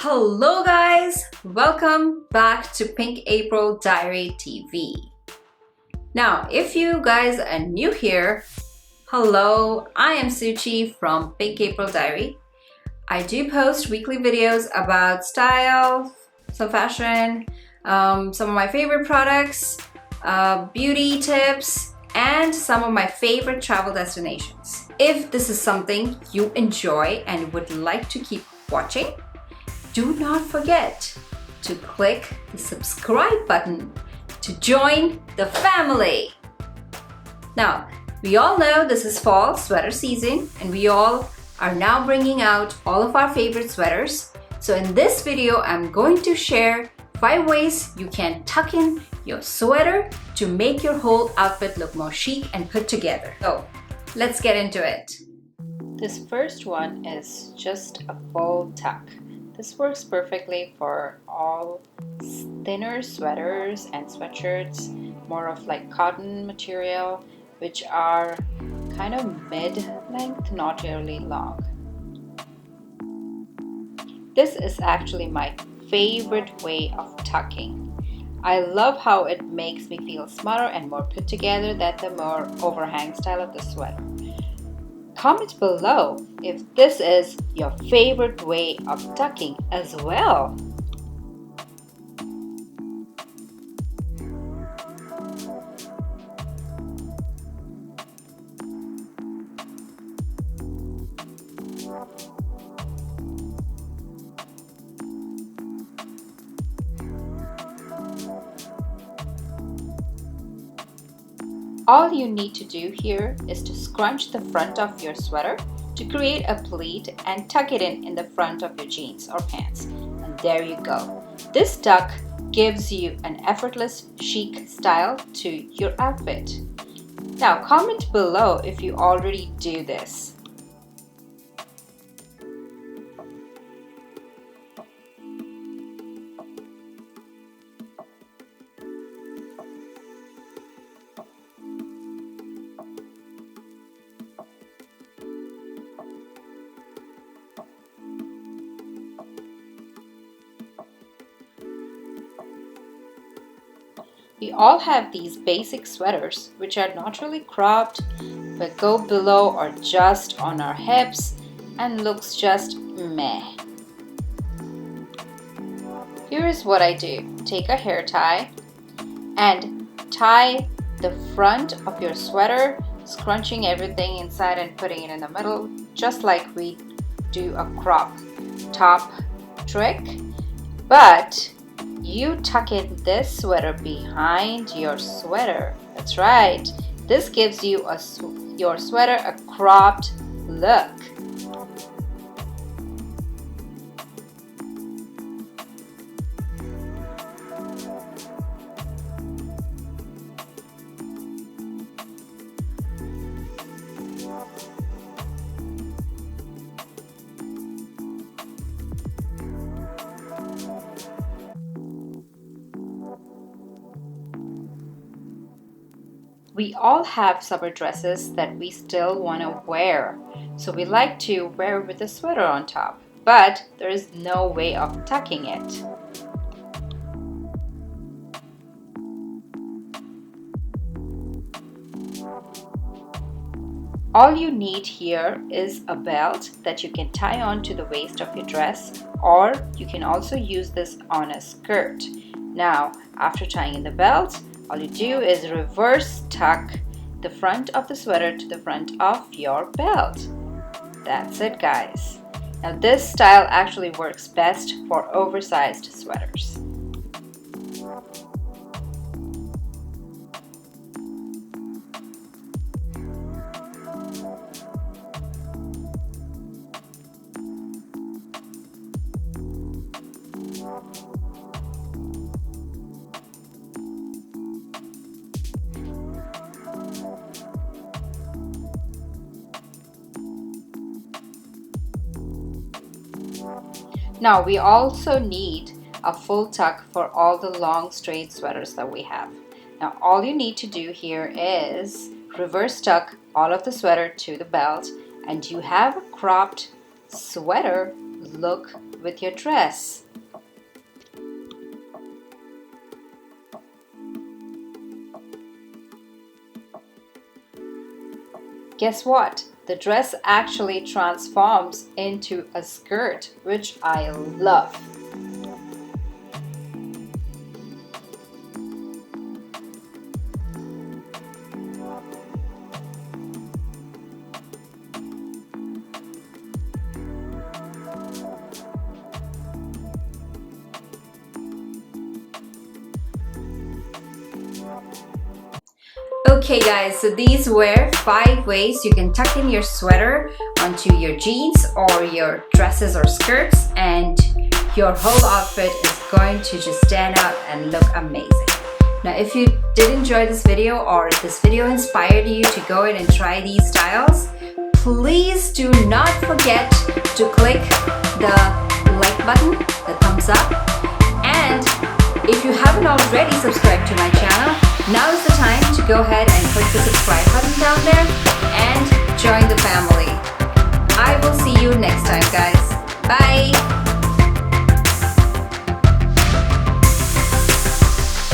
Hello guys, welcome back to Pink April Diary TV. Now, if you guys are new here, hello, I am Suchi from Pink April Diary. I do post weekly videos about style, some fashion, some of my favorite products, beauty tips, and some of my favorite travel destinations. If this is something you enjoy and would like to keep watching, do not forget to click the subscribe button to join the family. Now, we all know this is fall sweater season and we all are now bringing out all of our favorite sweaters. So in this video, I'm going to share 5 ways you can tuck in your sweater to make your whole outfit look more chic and put together. So let's get into it. This first one is just a full tuck. This works perfectly for all thinner sweaters and sweatshirts, more of like cotton material, which are kind of mid-length, not really long. This is actually my favorite way of tucking. I love how it makes me feel smarter and more put together than the more overhang style of the sweater. Comment below if this is your favorite way of tucking as well. All you need to do here is to scrunch the front of your sweater to create a pleat and tuck it in the front of your jeans or pants. And there you go. This tuck gives you an effortless chic style to your outfit. Now comment below if you already do this. We all have these basic sweaters which are not really cropped but go below or just on our hips and looks just meh. Here is what I do. Take a hair tie and tie the front of your sweater, scrunching everything inside and putting it in the middle, just like we do a crop top trick. But you tuck in this sweater behind your sweater. That's right. This gives you your sweater a cropped look. We all have summer dresses that we still want to wear, so we like to wear with a sweater on top, but there is no way of tucking it. All you need here is a belt that you can tie on to the waist of your dress, or you can also use this on a skirt. Now, after tying in the belt, all you do is reverse tuck the front of the sweater to the front of your belt. That's it, guys. Now this style actually works best for oversized sweaters. Now we also need a full tuck for all the long straight sweaters that we have. Now all you need to do here is reverse tuck all of the sweater to the belt and you have a cropped sweater look with your dress. Guess what? The dress actually transforms into a skirt, which I love. Okay guys, so these were 5 ways you can tuck in your sweater onto your jeans or your dresses or skirts, and your whole outfit is going to just stand out and look amazing. Now if you did enjoy this video, or if this video inspired you to go in and try these styles, please do not forget to click the like button, the thumbs up, and if you haven't already subscribed to my channel, now is the time to go ahead